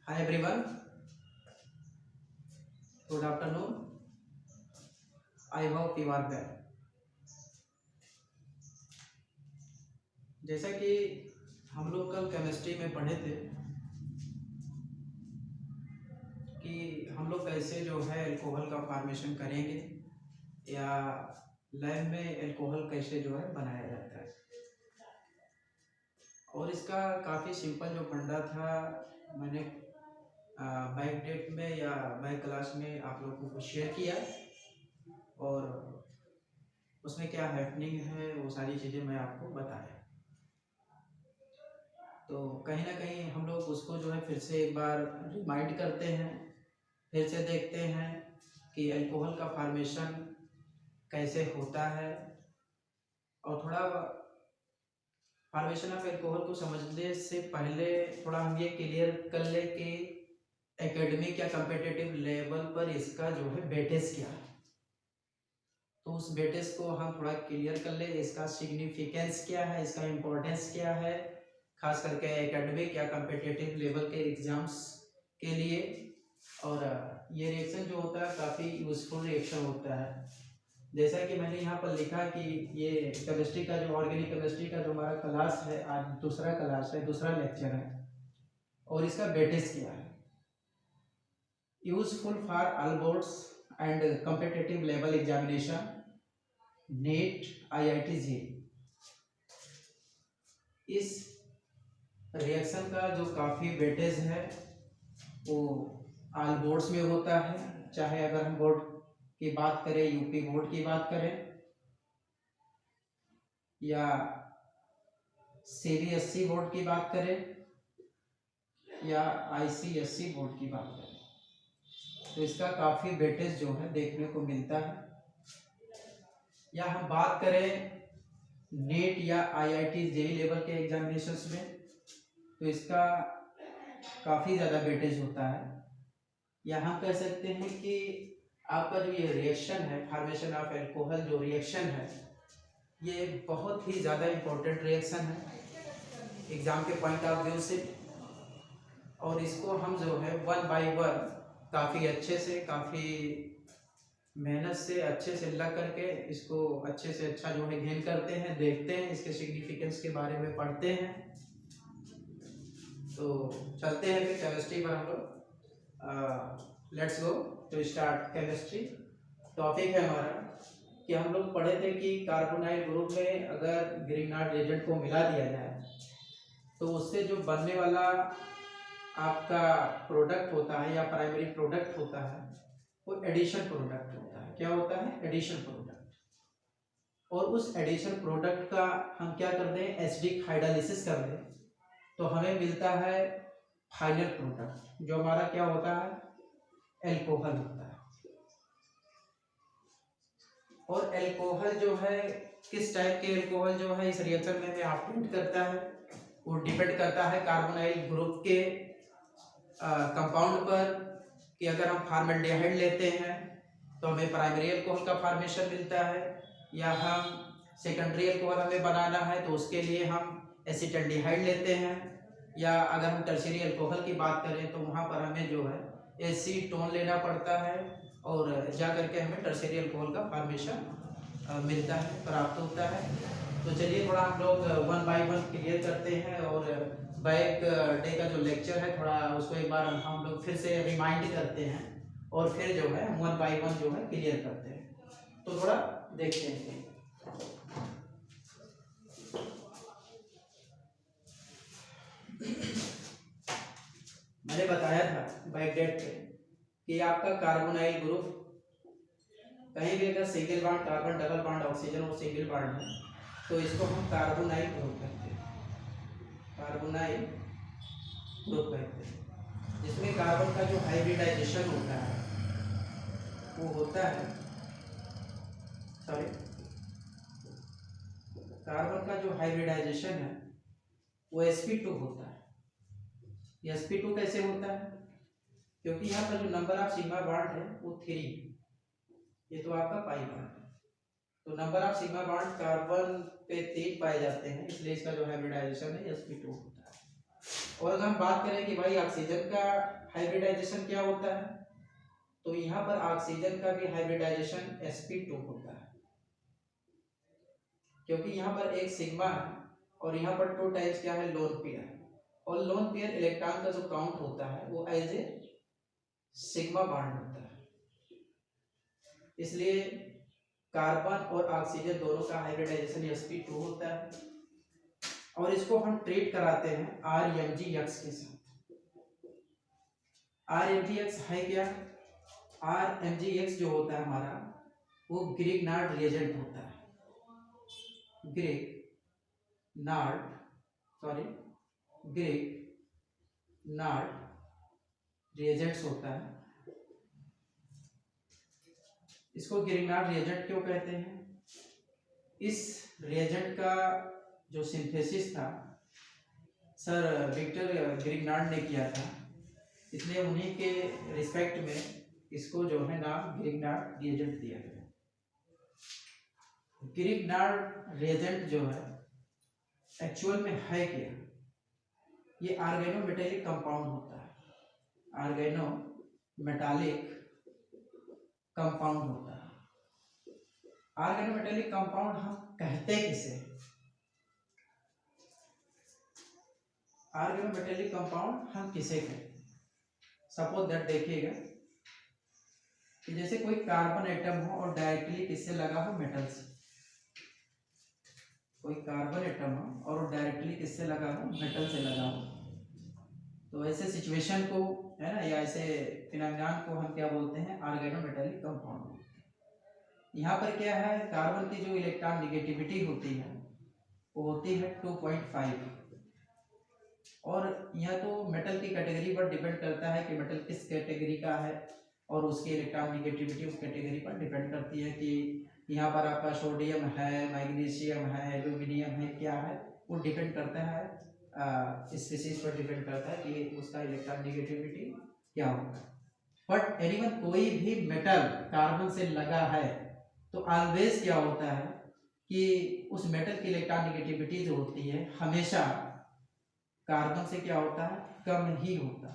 Hi everyone, good afternoon. I hope you are well. जैसा कि हम लोग कल केमिस्ट्री में पढ़े थे कि हम लोग कैसे जो है अल्कोहल का फॉर्मेशन करेंगे या लैब में अल्कोहल कैसे जो है बनाया जाता है। और इसका काफ़ी सिंपल जो फंडा था मैंने बैक डेट में या बैक क्लास में आप लोगों को शेयर किया और उसमें क्या हैपनिंग है वो सारी चीज़ें मैं आपको बताया। तो कहीं ना कहीं हम लोग उसको जो है फिर से एक बार रिमाइंड करते हैं, फिर से देखते हैं कि अल्कोहल का फॉर्मेशन कैसे होता है और थोड़ा फॉर्मेशन ऑफ अल्कोहल को समझने से पहले थोड़ा हम ये क्लियर कर ले कि एकेडमिक या कम्पिटिटिव लेवल पर इसका जो है वेटेज क्या है। तो उस वेटेज को हम थोड़ा क्लियर कर ले, इसका सिग्निफिकेंस क्या है, इसका इम्पोर्टेंस क्या है, खास करके एकेडमिक या कम्पिटिटिव लेवल के एग्जाम्स के लिए। और ये रिएक्शन जो होता है काफ़ी यूजफुल रिएक्शन होता है। जैसा कि मैंने यहाँ पर लिखा कि ये केमिस्ट्री का जो ऑर्गेनिक केमिस्ट्री का जो हमारा क्लास है, आज दूसरा क्लास है, दूसरा लेक्चर है और इसका वेटेज क्या है। Useful for all boards and competitive level examination, net, IIT JEE। इस रिएक्शन का जो काफ़ी वेटेज है वो ऑल बोर्ड्स में होता है, चाहे अगर हम बोर्ड की बात करें, यूपी बोर्ड की बात करें या CBSE बोर्ड की बात करें या ICSE बोर्ड की बात करें, तो इसका काफ़ी वेटेज जो है देखने को मिलता है। या हम बात करें नेट या IIT JEE लेवल के एग्जामिनेशंस में, तो इसका काफ़ी ज़्यादा वेटेज होता है। या हम कह सकते हैं कि आपका जो ये रिएक्शन है, फॉर्मेशन ऑफ अल्कोहल जो रिएक्शन है, ये बहुत ही ज़्यादा इम्पोर्टेंट रिएक्शन है एग्ज़ाम के पॉइंट ऑफ व्यू से। और इसको हम जो है वन बाय वन काफ़ी अच्छे से, काफ़ी मेहनत से, अच्छे से लग करके इसको अच्छे से अच्छा जो है गेन करते हैं, देखते हैं, इसके सिग्निफिकेंस के बारे में पढ़ते हैं। तो चलते हैं फिर केमिस्ट्री पर हम लोग। Let's go to start chemistry. Topic है हमारा कि हम लोग पढ़े थे कि कार्बोनाइल ग्रुप में अगर ग्रिग्नार्ड एजेंट को मिला दिया जाए तो उससे जो बनने वाला आपका प्रोडक्ट होता है या प्राइमरी प्रोडक्ट होता है वो एडिशन प्रोडक्ट होता है। क्या होता है? Addition product. और उस एडिशन प्रोडक्ट का हम क्या करते हैं, एसिडिक हाइड्रोलाइसिस कर दें तो हमें मिलता है फाइनल प्रोडक्ट, जो हमारा क्या होता है, अल्कोहल होता है। और अल्कोहल जो है, किस टाइप के अल्कोहल जो है इस रिएक्शन में ऑपरेट करता है, वो डिपेंड करता है कार्बोनाइल ग्रुप के कंपाउंड पर। कि अगर हम फॉर्मल्डिहाइड लेते हैं तो हमें प्राइमरी अल्कोहल का फॉर्मेशन मिलता है, या हम सेकेंडरी अल्कोहल हमें बनाना है तो उसके लिए हम एसिटल्डिहाइड लेते हैं, या अगर हम टर्शियरी अल्कोहल की बात करें तो वहाँ पर हमें जो है एसीटोन लेना पड़ता है और जा करके हमें टर्शियरी अल्कोहल का फॉर्मेशन मिलता है, प्राप्त होता है। तो चलिए थोड़ा हम लोग वन बाय वन क्लियर करते हैं और बैक डे का जो लेक्चर है थोड़ा उसको एक बार हम लोग फिर से रिमाइंड करते हैं और फिर जो है वन बाय वन जो है क्लियर करते हैं। तो थोड़ा देखते हैं। मैंने बताया था बैक डेट पे कि आपका कार्बोनाइल ग्रुप कहीं भी अगर single bond carbon, double bond oxygen और सिंगल बॉन्ड है तो इसको हम कार्बोनाइल ग्रुप कहते हैं, कार्बोनाइल ग्रुप कहते हैं। जिसमें कार्बन का जो हाइब्रिडाइजेशन होता है वो होता है, सॉरी, कार्बन का जो हाइब्रिडाइजेशन है वो sp2 होता है। sp2 कैसे होता है? क्योंकि यहाँ पर जो नंबर ऑफ सिग्मा बॉन्ड है वो 3 है, ये तो आपका पाई बॉन्ड है, तो number of sigma bond carbon पे 3 पाए जाते हैं, इसलिए इसका जो हाइब्रिडाइजेशन है sp2 होता है। और अगर हम बात करें कि भाई ऑक्सीजन का हाइब्रिडाइजेशन क्या होता है, तो यहाँ पर ऑक्सीजन का भी हाइब्रिडाइजेशन sp2 होता है, क्योंकि यहाँ पर एक सिग्मा है और यहाँ पर 2 टाइप्स क्या है, लोन पेयर, और लोन पेयर इलेक्ट्रॉन का जो काउंट होता है वो एज ए सिग्मा बॉन्ड होता है। इसलिए कार्बन और ऑक्सीजन दोनों का हाइब्रिडाइजेशन sp2 होता है, और इसको हम ट्रीट कराते हैं RMgX के साथ। RMgX है क्या, RMgX जो होता है हमारा वो ग्रिग्नार्ड रिएजेंट होता है, ग्रिग्नार्ड रिएजेंट्स होता है। इसको ग्रिग्नार्ड रिएजेंट क्यों कहते हैं, इस रिएजेंट का जो सिंथेसिस था सर विक्टर ग्रिग्नार्ड ने किया था, इसलिए उन्हीं के रिस्पेक्ट में इसको जो है नाम ग्रिग्नार्ड रिएजेंट दिया गया। ग्रिग्नार्ड रिएजेंट जो है एक्चुअल में है क्या, ये ऑर्गेनोमेटेलिक कंपाउंड होता है, ऑर्गेनोमेटालिक कंपाउंड होता है। ऑर्गेनोमेटेलिक कंपाउंड हम कहते किसे, ऑर्गेनोमेटेलिक कंपाउंड हम किसे कहते हैं, सपोज दैट देखिएगा कि जैसे कोई कार्बन एटम हो और डायरेक्टली किससे लगा हो, मेटल से, कोई कार्बन एटम हो और डायरेक्टली किससे लगा हो, मेटल से लगा हो, तो ऐसे सिचुएशन को है ना, या ऐसे फिनोमेनन को हम क्या बोलते हैं, ऑर्गेनोमेटेलिक कंपाउंड। यहाँ पर क्या है, कार्बन की जो इलेक्ट्रॉन निगेटिविटी होती है वो होती है 2.5, और यह तो मेटल की कैटेगरी पर डिपेंड करता है कि मेटल किस कैटेगरी का है, और उसकी इलेक्ट्रॉन निगेटिविटी उस कैटेगरी पर डिपेंड करती है कि यहाँ पर आपका सोडियम है, मैग्नीशियम है, एल्यूमिनियम है, क्या है, वो डिपेंड करता है स्पीशीज पर डिपेंड करता है कि उसका इलेक्ट्रॉन निगेटिविटी क्या होगा। बट एनीवन कोई भी मेटल कार्बन से लगा है तो ऑलवेज क्या होता है कि उस मेटल की इलेक्ट्रॉन निगेटिविटी जो होती है हमेशा कार्बन से क्या होता है, कम ही होता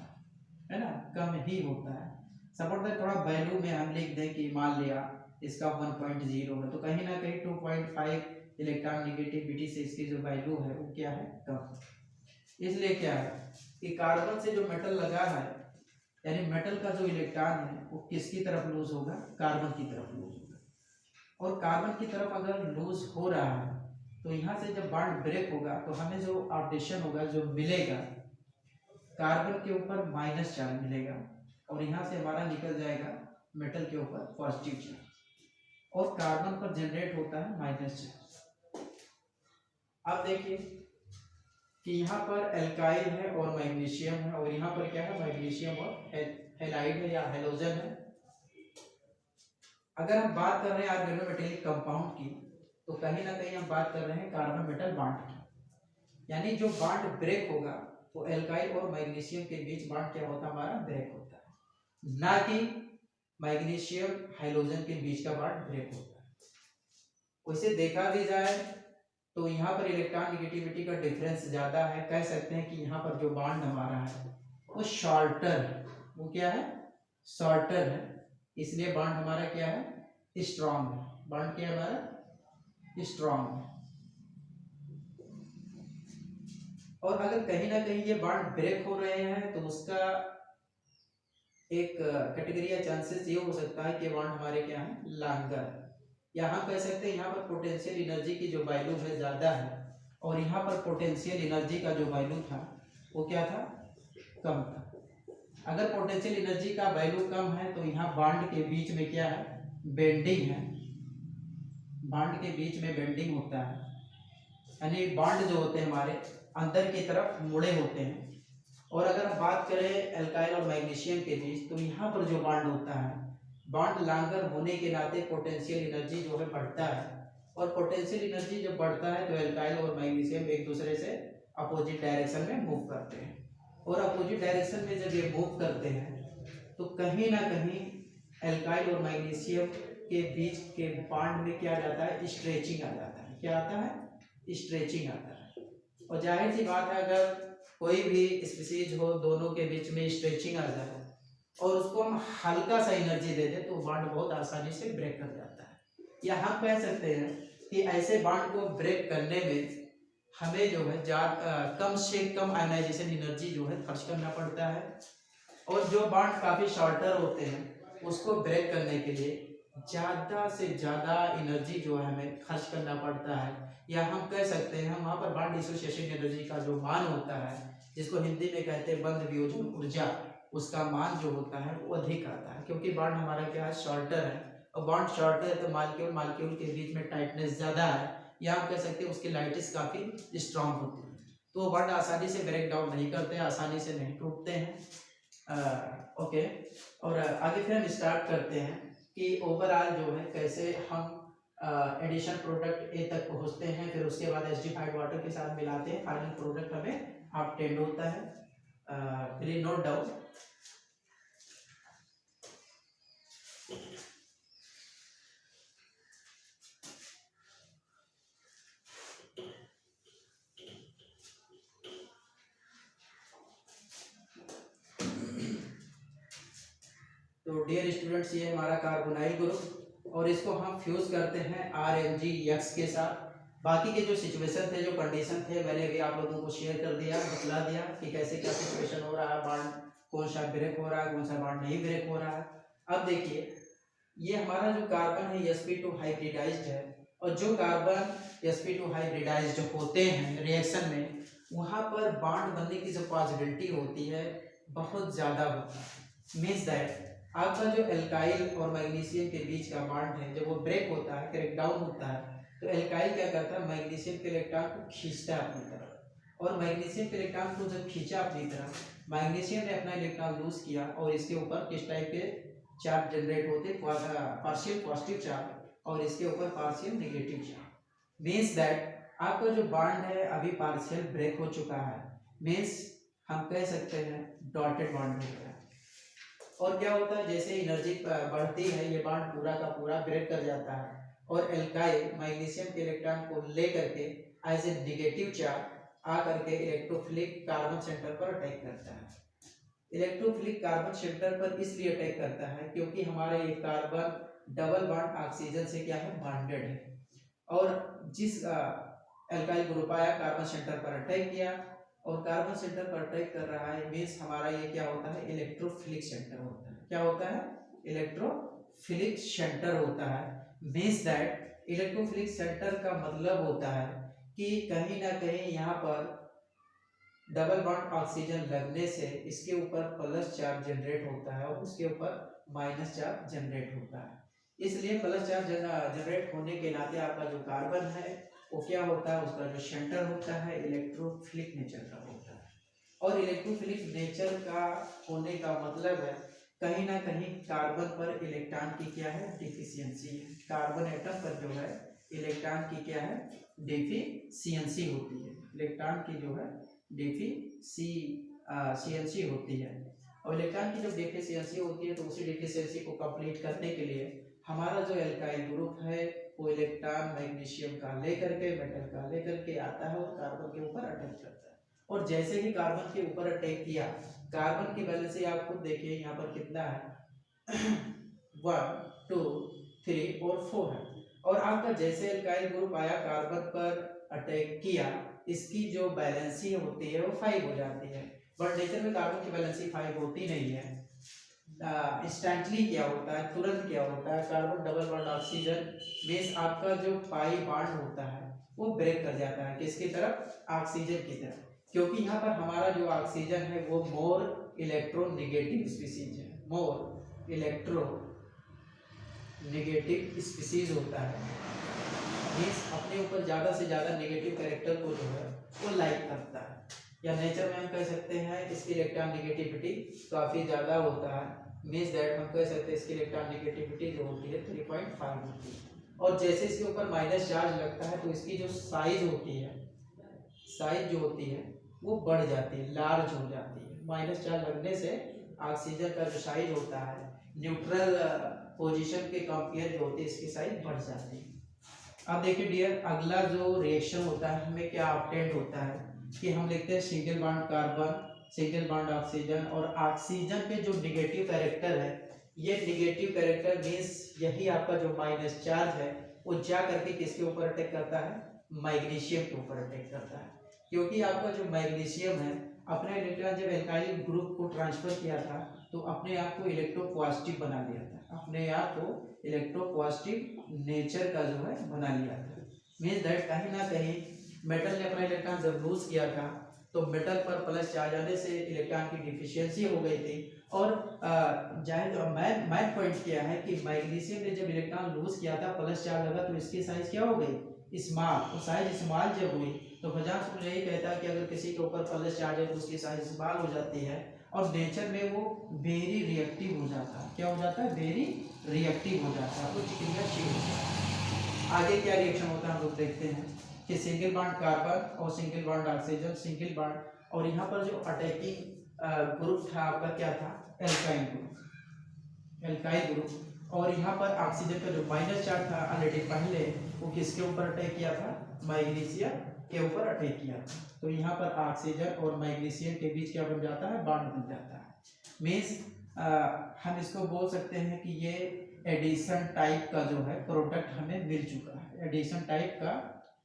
है ना, कम ही होता है। सपोज दैट थोड़ा वैल्यू में हम लिख दें कि मान लिया इसका 1.0 है, तो कहीं ना कहीं 2.5 इलेक्ट्रॉन निगेटिविटी से इसकी जो वैल्यू है वो क्या है, कम। इसलिए क्या है कि कार्बन से जो मेटल लगा है, यानी मेटल का जो इलेक्ट्रॉन है वो किसकी तरफ लूज होगा, कार्बन की तरफ लूज होगा, और कार्बन की तरफ अगर लूज हो रहा है तो यहाँ से जब बॉन्ड ब्रेक होगा तो हमें जो ऑप्टेशन होगा, जो मिलेगा, कार्बन के ऊपर माइनस चार्ज मिलेगा, और यहाँ से हमारा निकल जाएगा मेटल के ऊपर पॉजिटिव चार्ज, और कार्बन पर जनरेट होता है माइनस चार्ज। अब देखिए कि यहाँ पर एल्काइल है और मैग्नीशियम है, और यहाँ पर क्या है, मैग्नीशियम और हैलाइड है या हैलोजन है। अगर हम बात कर रहे हैं ऑर्गेनोमेटेलिक कंपाउंड की, तो कहीं ना कहीं हम बात कर रहे हैं कार्बन मेटल बॉन्ड की, यानी जो बॉन्ड ब्रेक होगा वो एल्काइल और मैग्नीशियम के बीच बॉन्ड क्या होता है, हमारा ब्रेक होता है, ना कि मैग्नीशियम हाइड्रोजन के बीच का बॉन्ड ब्रेक होता है। वैसे देखा भी जाए तो यहाँ पर इलेक्ट्रॉन निगेटिविटी का डिफरेंस ज्यादा है, कह सकते हैं कि यहाँ पर जो बॉन्ड हमारा है वो शॉर्टर है, वो क्या है, शॉर्टर है, इसलिए बॉन्ड हमारा क्या है, स्ट्रॉन्ग है, बॉन्ड क्या है हमारा, स्ट्रॉन्ग है। और अगर कहीं ना कहीं ये बॉन्ड ब्रेक हो रहे हैं तो उसका एक कैटेगरी या चांसेस ये हो सकता है कि बॉन्ड हमारे क्या है, लॉन्गर, या हम कह सकते हैं यहाँ पर पोटेंशियल एनर्जी की जो वैल्यू है ज़्यादा है, और यहाँ पर पोटेंशियल एनर्जी का जो वैल्यू था वो क्या था, कम था। अगर पोटेंशियल एनर्जी का वैल्यू कम है तो यहाँ बॉन्ड के बीच में क्या है, बेंडिंग है, बॉन्ड के बीच में बेंडिंग होता है, यानी बॉन्ड जो होते हैं हमारे अंदर की तरफ मुड़े होते हैं। और अगर हम बात करें एल्काइल और मैग्नीशियम के बीच, तो यहाँ पर जो बॉन्ड होता है, बॉन्ड लॉन्गर होने के नाते पोटेंशियल एनर्जी जो है बढ़ता है, और पोटेंशियल एनर्जी जब बढ़ता है तो एल्काइल और मैग्नीशियम एक दूसरे से अपोजिट डायरेक्शन में मूव करते हैं, और अपोजिट डायरेक्शन में जब ये मूव करते हैं तो कहीं ना कहीं एल्काइल और मैग्नीशियम के बीच के बॉन्ड में क्या आ जाता है, स्ट्रेचिंग आ जाता है, क्या आता है, स्ट्रेचिंग आता है, और जाहिर सी बात है अगर कोई भी स्पीसीज हो दोनों के बीच में स्ट्रेचिंग आ जाए और उसको हम हल्का सा एनर्जी दे दें तो बॉन्ड बहुत आसानी से ब्रेक कर जाता है। या हम कह सकते हैं कि ऐसे बॉन्ड को ब्रेक करने में हमें जो है कम से कम आयनाइजेशन एनर्जी जो है खर्च करना पड़ता है, और जो बॉन्ड काफ़ी शॉर्टर होते हैं उसको ब्रेक करने के लिए ज़्यादा से ज़्यादा एनर्जी जो है हमें खर्च करना पड़ता है। या हम कह सकते हैं हम वहाँ पर बॉन्ड डिसोसिएशन एनर्जी का जो मान होता है, जिसको हिंदी में कहते हैं बंध वियोजन ऊर्जा, उसका मान जो होता है वो अधिक आता है, क्योंकि बॉन्ड हमारा क्या है, शॉर्टर है। और बॉन्ड शॉर्टर है तो मालिक्यूल मालिक्यूल के बीच में टाइटनेस ज़्यादा है, या हम कह सकते हैं उसकी लाइटिस काफ़ी स्ट्रांग होती है, तो बॉन्ड आसानी से ब्रेक डाउन नहीं करते हैं, आसानी से नहीं टूटते हैं। ओके, और आगे फिर हम स्टार्ट करते हैं कि ओवरऑल जो है कैसे हम एडिशन प्रोडक्ट ए तक पहुंचते हैं, फिर उसके बाद एसिडिफाइड वाटर के साथ मिलाते हैं, फाइनल प्रोडक्ट हमें ऑब्टेन्ड होता है। Please note down. तो डियर स्टूडेंट्स, ये हमारा कार्बोनाइल ग्रुप और इसको हम फ्यूज करते हैं RMgX के साथ। बाकी के जो सिचुएशन थे, जो कंडीशन थे, मैंने भी आप लोगों को शेयर कर दिया, बतला दिया कि कैसे क्या सिचुएशन हो रहा है, बॉन्ड कौन सा ब्रेक हो रहा है, कौन सा बॉन्ड नहीं ब्रेक हो रहा है। अब देखिए, ये हमारा जो कार्बन है sp2 हाइब्रिडाइज्ड है, और जो कार्बन sp2 हाइब्रिडाइज्ड होते हैं रिएक्शन में, वहाँ पर बॉन्ड बनने की जो पॉसिबिलिटी होती है बहुत ज़्यादा होता है। मीन्स दैट आपका जो एल्काइल और मैग्नीशियम के बीच का बॉन्ड है, जब वो ब्रेक होता है, क्रैक डाउन होता है, तो एल्काइल क्या करता है, मैग्नीशियम के इलेक्ट्रॉन को खींचता है अपनी तरफ, और मैग्नीशियम के इलेक्ट्रॉन को जब खींचा अपनी तरफ, मैग्नीशियम ने अपना इलेक्ट्रॉन लूज किया और इसके ऊपर किस टाइप के चार्ज जनरेट होते, पार्शियल पॉजिटिव चार्ज और इसके ऊपर partial negative charge. Means that आपका जो बॉन्ड है अभी पार्शियल ब्रेक हो चुका है, मीन्स हम कह सकते हैं डॉटेड बॉन्ड हो गया। और क्या होता है, जैसे एनर्जी बढ़ती है ये बॉन्ड पूरा का पूरा ब्रेक कर जाता है, और एल्काइल मैग्नीशियम के इलेक्ट्रॉन को ले करके एज ए नेगेटिव चार्ज आ करके इलेक्ट्रोफिलिक कार्बन सेंटर पर अटैक करता है। इलेक्ट्रोफिलिक कार्बन सेंटर पर इसलिए अटैक करता है क्योंकि हमारा ये कार्बन डबल बॉन्ड ऑक्सीजन से क्या है, बॉन्डेड है, और जिस एल्काइल ग्रुप आया कार्बन सेंटर पर अटैक किया और कार्बन सेंटर पर अटैक कर रहा है, मीन्स हमारा ये क्या होता है, इलेक्ट्रोफिलिक सेंटर होता है। क्या होता है, इलेक्ट्रोफिलिक सेंटर होता है। मीन्स दैट इलेक्ट्रोफिलिक सेंटर का मतलब होता है कि कहीं ना कहीं यहाँ पर डबल बॉन्ड ऑक्सीजन लगने से इसके ऊपर प्लस चार्ज जनरेट होता है और उसके ऊपर माइनस चार्ज जनरेट होता है। इसलिए प्लस चार्ज जनरेट होने के नाते आपका जो कार्बन है वो क्या होता है, उसका जो सेंटर होता है इलेक्ट्रोफिलिक नेचर का होता है। और इलेक्ट्रोफिलिक नेचर का होने का मतलब है कहीं ना कहीं कार्बन पर इलेक्ट्रॉन की क्या है, डिफिशियंसी है। कार्बन एटम पर जो है इलेक्ट्रॉन की क्या है, डिफिशियंसी होती है। इलेक्ट्रॉन की जो है डिफिशियंसी होती है, और इलेक्ट्रॉन की जब डिफिशियंसी होती है तो उसी डिफिशियंसी को कंप्लीट करने के लिए हमारा जो एल्काइल ग्रुप है वो इलेक्ट्रॉन मैग्नीशियम का लेकर के, मेटल का लेकर के आता है और कार्बन के ऊपर अटैक करता है। और जैसे ही कार्बन के ऊपर अटैक किया, कार्बन की वैलेंसी आप खुद देखिए यहाँ पर कितना है 1 2 3 और 4 है, और आपका जैसे एल्काइल ग्रुप आया कार्बन पर अटैक किया, इसकी जो बैलेंसी होती है वो 5 हो जाती है। बट नेचर में कार्बन की बैलेंसी 5 होती नहीं है। इंस्टेंटली क्या होता है, तुरंत क्या होता है, carbon double bond oxygen means आपका जो पाई बॉन्ड होता है वो ब्रेक कर जाता है किसकी तरफ, ऑक्सीजन की तरफ, क्योंकि यहाँ पर हमारा जो ऑक्सीजन है वो मोर इलेक्ट्रोनेगेटिव स्पीसीज है, मोर इलेक्ट्रो नेगेटिव स्पीसीज होता है। मीन्स अपने ऊपर ज़्यादा से ज़्यादा नेगेटिव कैरेक्टर को जो है वो लाइक करता है, या नेचर में हम कह सकते हैं इसकी इलेक्ट्रॉन नेगेटिविटी काफ़ी ज़्यादा होता है। मीन्स दैट हम कह सकते हैं इसकी इलेक्ट्रॉन नेगेटिविटी जो होती है 3.5 होती है, और जैसे इसके ऊपर माइनस चार्ज लगता है तो इसकी जो साइज होती है, साइज जो होती है वो बढ़ जाती है, लार्ज हो जाती है। माइनस चार्ज लगने से ऑक्सीजन का जो साइज होता है न्यूट्रल पोजीशन के कंपेयर जो होती है इसकी साइज बढ़ जाती है। अब देखिए डियर, अगला जो रिएक्शन होता है हमें क्या ऑब्टेन्ड होता है, कि हम लिखते हैं single bond carbon, single bond oxygen, और ऑक्सीजन पे जो निगेटिव कैरेक्टर है, ये निगेटिव कैरेक्टर मीन्स यही आपका जो माइनस चार्ज है वो जा करके किसके ऊपर अटैक करता है, मैग्नीशियम के ऊपर अटैक करता है। क्योंकि आपका जो मैग्नीशियम है अपने इलेक्ट्रॉन जब एल्काइल ग्रुप को ट्रांसफर किया था तो अपने आप को इलेक्ट्रोपॉजिटिव बना लिया था, अपने आप को इलेक्ट्रोपॉजिटिव नेचर का जो है बना लिया था। मीन्स दैट कहीं ना कहीं मेटल ने अपना इलेक्ट्रॉन जब लूज किया था तो मेटल पर प्लस चार्ज आने से इलेक्ट्रॉन की डिफिशियंसी हो गई थी। और जाहिर मैन पॉइंट किया है कि मैग्नीशियम ने जब इलेक्ट्रॉन लूज किया था प्लस चार्ज लगा तो इसकी साइज क्या हो गई, स्मॉल। तो साइज स्मॉल जब हुई तो भजांश मुझे यही कहता है कि अगर किसी के ऊपर प्लस चार्ज है तो उसकी साइज स्मॉल हो जाती है और नेचर में वो वेरी रिएक्टिव हो जाता है। क्या हो जाता है, वेरी रिएक्टिव हो जाता है, उच्च क्रियाशील हो जाता है। आगे क्या रिएक्शन होता है हम लोग देखते हैं कि सिंगल बॉन्ड कार्बन और single bond oxygen, single bond, और यहाँ पर जो अटैकिंग ग्रुप था आपका क्या था, एल्काइल ग्रुप, एल्काइल ग्रुप। और यहाँ पर ऑक्सीजन का जो माइनस चार्ज था ऑलरेडी पहले वो किसके ऊपर अटैक किया था, मैग्नीशियम के ऊपर अटैक किया था। तो यहाँ पर ऑक्सीजन और मैग्नीशियम के बीच क्या बन जाता है, बॉन्ड बन जाता है। मीन्स हम इसको बोल सकते हैं कि ये एडिशन टाइप का जो है प्रोडक्ट हमें मिल चुका है, एडिशन टाइप का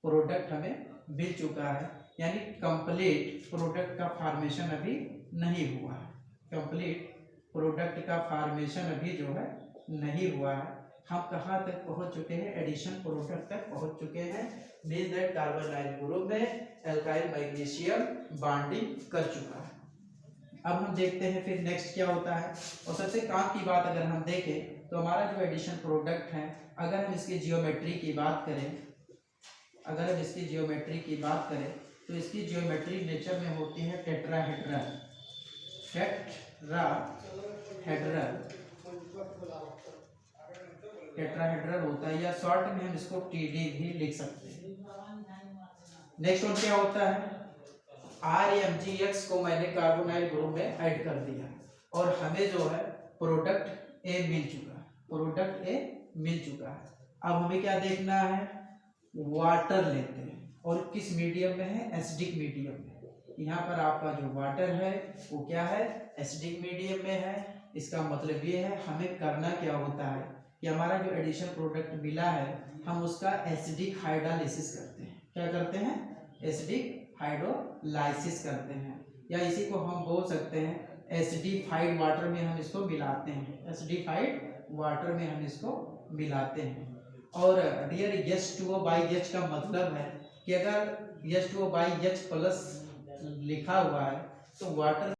प्रोडक्ट हमें मिल चुका है, यानी कंप्लीट प्रोडक्ट का फॉर्मेशन अभी नहीं हुआ है, कंप्लीट प्रोडक्ट का फॉर्मेशन अभी जो है नहीं हुआ है। हम कहाँ तक पहुँच चुके हैं, एडिशन प्रोडक्ट तक पहुँच चुके हैं। मीन्स दैट कार्बोनाइल ग्रुप में एल्काइल मैग्नीशियम बॉन्डिंग कर चुका है। अब हम देखते हैं फिर नेक्स्ट क्या होता है। और सबसे काम की बात अगर हम देखें तो हमारा जो एडिशन प्रोडक्ट है, अगर हम इसकी जियोमेट्री की बात करें, अगर हम इसकी जियोमेट्री की बात करें तो इसकी जियोमेट्री नेचर में होती है टेट्राहेड्रल, टेट्राहेड्रल होता है, या शॉर्ट में हम इसको टीडी भी लिख सकते हैं। नेक्स्ट वन क्या होता है, RMgX को मैंने कार्बोनाइल ग्रुप में ऐड कर दिया और हमें जो है प्रोडक्ट ए मिल चुका है, प्रोडक्ट ए मिल चुका है। अब हमें क्या देखना है, वाटर लेते हैं और किस मीडियम में है, एसिडिक मीडियम में। यहाँ पर आपका जो वाटर है वो क्या है, एसिडिक मीडियम में है। इसका मतलब ये है हमें करना क्या होता है कि हमारा जो एडिशन प्रोडक्ट मिला है हम उसका एसिडिक हाइड्रोलाइसिस करते हैं। क्या करते हैं, एसिडिक हाइड्रोलाइसिस करते हैं, या इसी को हम बोल सकते हैं एसिडिफाइड वाटर में हम इसको मिलाते हैं, एसिडिफाइड वाटर में हम इसको मिलाते हैं। और डियर H2O/H का मतलब है कि अगर H2O/H प्लस लिखा हुआ है तो वाटर